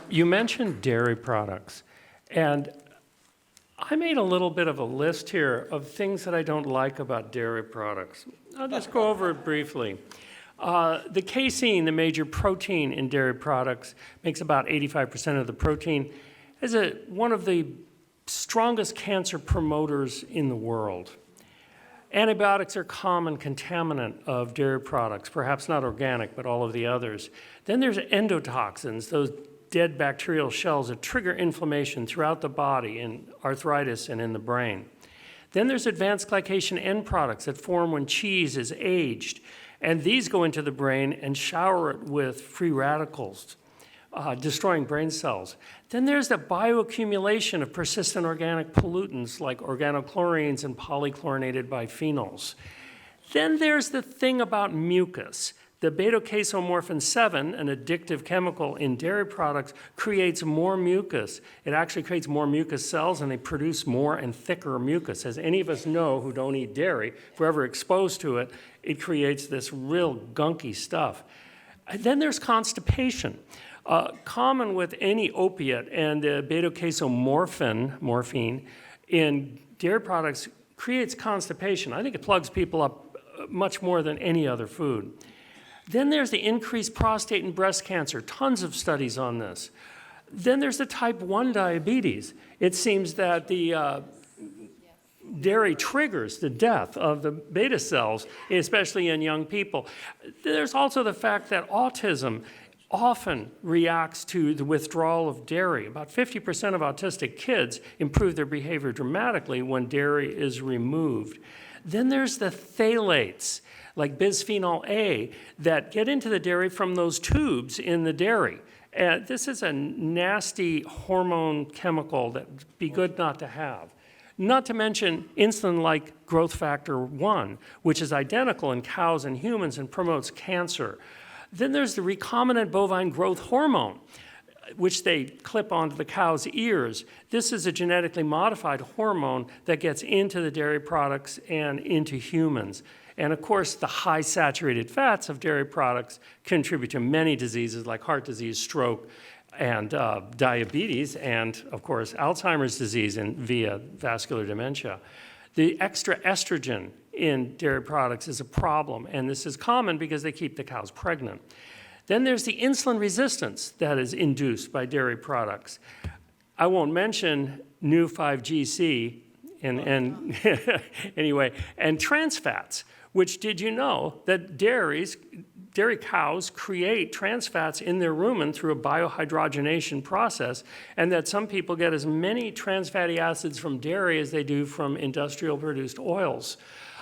You mentioned dairy products, and I made a little bit of a list here of things that I don't like about dairy products. I'll just go over it briefly. The casein, the major protein in dairy products, makes about 85% of the protein, is one of the strongest cancer promoters in the world. Antibiotics are a common contaminant of dairy products, perhaps not organic, but all of the others. Then there's endotoxins, those dead bacterial shells that trigger inflammation throughout the body in arthritis and in the brain. Then there's advanced glycation end products that form when cheese is aged, and these go into the brain and shower it with free radicals, destroying brain cells. Then there's the bioaccumulation of persistent organic pollutants like organochlorines and polychlorinated biphenyls. Then there's the thing about mucus. The beta-casomorphin 7, an addictive chemical in dairy products, creates more mucus. It actually creates more mucus cells, and they produce more and thicker mucus. As any of us know who don't eat dairy, if we're ever exposed to it, it creates this real gunky stuff. And then there's constipation. Common with any opiate, and the beta-casomorphin, morphine, in dairy products creates constipation. I think it plugs people up much more than any other food. Then there's the increased prostate and breast cancer, tons of studies on this. Then there's the type 1 diabetes. It seems that the dairy triggers the death of the beta cells, especially in young people. There's also the fact that autism often reacts to the withdrawal of dairy. About 50% of autistic kids improve their behavior dramatically when dairy is removed. Then there's the phthalates, like bisphenol A, that get into the dairy from those tubes in the dairy. And this is a nasty hormone chemical that'd be good not to have. Not to mention insulin-like growth factor 1, which is identical in cows and humans and promotes cancer. Then there's the recombinant bovine growth hormone, which they clip onto the cow's ears. This is a genetically modified hormone that gets into the dairy products and into humans. And of course, the high saturated fats of dairy products contribute to many diseases like heart disease, stroke, and diabetes, and of course, Alzheimer's disease and via vascular dementia. The extra estrogen in dairy products is a problem, and this is common because they keep the cows pregnant. Then there's the insulin resistance that is induced by dairy products. I won't mention new 5GC and anyway, and trans fats, which did you know that dairy cows create trans fats in their rumen through a biohydrogenation process, and that some people get as many trans fatty acids from dairy as they do from industrial produced oils.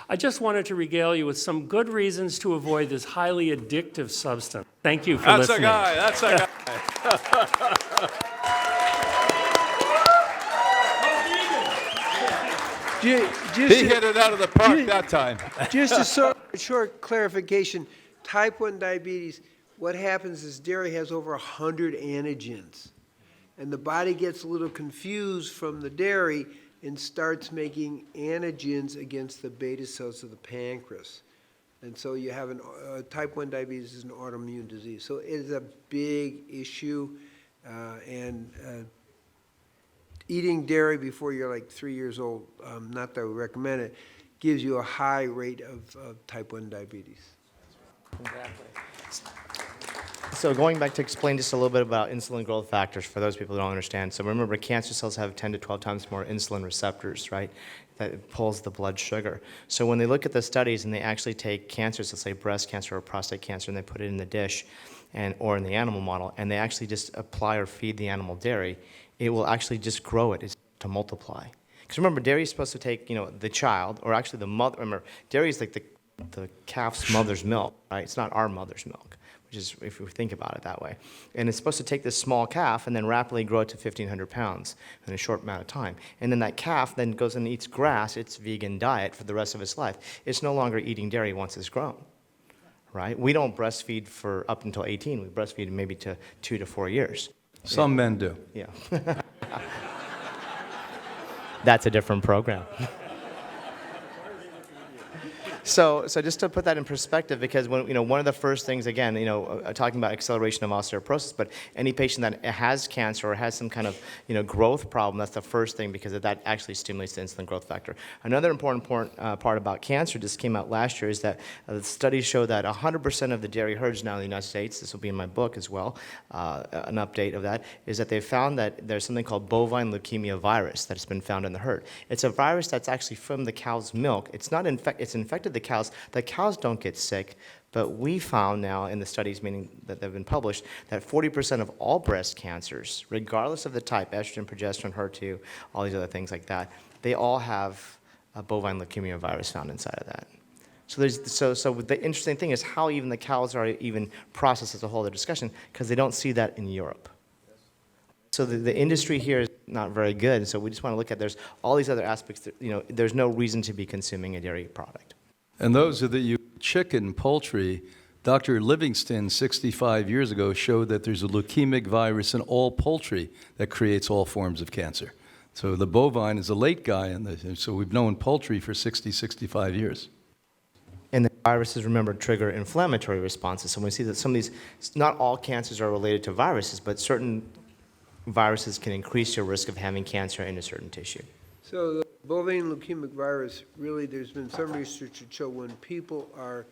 I just wanted to regale you with some good reasons to avoid this highly addictive substance. Thank you for listening. That's a guy. He hit it out of the park that time. Just a short clarification. Type 1 diabetes, what happens is dairy has over 100 antigens. And the body gets a little confused from the dairy and starts making antigens against the beta cells of the pancreas. And so you have type 1 diabetes is an autoimmune disease. So it is a big issue. Eating dairy before you're like 3 years old, not that we recommend it, gives you a high rate of type 1 diabetes. Exactly. So going back to explain just a little bit about insulin growth factors for those people who don't understand. So remember, cancer cells have 10 to 12 times more insulin receptors, right? That pulls the blood sugar. So when they look at the studies and they actually take cancers, let's say breast cancer or prostate cancer, and they put it in the dish or in the animal model, and they actually just apply or feed the animal dairy, it will actually just grow it to multiply. Because remember, dairy is supposed to take, the child, or actually the mother. Remember, dairy is like the calf's mother's milk, right? It's not our mother's milk, which is, if we think about it that way. And it's supposed to take this small calf and then rapidly grow it to 1,500 pounds in a short amount of time. And then that calf then goes and eats grass, its vegan diet, for the rest of its life. It's no longer eating dairy once it's grown, right? We don't breastfeed for up until 18. We breastfeed maybe to 2 to 4 years. Some men do. Yeah. That's a different program. So just to put that in perspective, because one of the first things, again, talking about acceleration of osteoporosis, but any patient that has cancer or has some kind of, growth problem, that's the first thing because that actually stimulates the insulin growth factor. Another important part about cancer just came out last year is that the studies show that 100% of the dairy herds now in the United States, this will be in my book as well, an update of that, is that they found that there's something called bovine leukemia virus that has been found in the herd. It's a virus that's actually from the cow's milk. It's infected the cows. The cows don't get sick, but we found now in the studies, meaning that they've been published, that 40% of all breast cancers, regardless of the type, estrogen, progesterone, HER2, all these other things like that, they all have a bovine leukemia virus found inside of that. So the interesting thing is how even the cows are even processed as a whole other discussion, because they don't see that in Europe. So the industry here is not very good, so we just want to look at there's all these other aspects that, there's no reason to be consuming a dairy product. And those of you chicken, poultry, Dr. Livingston 65 years ago showed that there's a leukemic virus in all poultry that creates all forms of cancer. So the bovine is a late guy, and so we've known poultry for 60, 65 years. And the viruses, remember, trigger inflammatory responses. So we see that some of these, not all cancers are related to viruses, but certain viruses can increase your risk of having cancer in a certain tissue. So the bovine leukemic virus, really, there's been some research that show when people are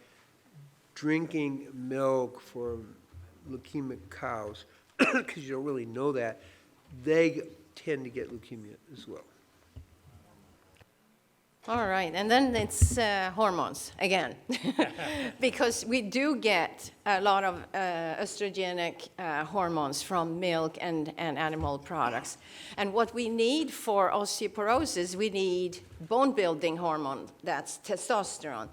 drinking milk from leukemic cows, because you don't really know that, they tend to get leukemia as well. All right, and then it's hormones again, because we do get a lot of estrogenic hormones from milk and animal products. And what we need for osteoporosis, we need bone-building hormone, that's testosterone.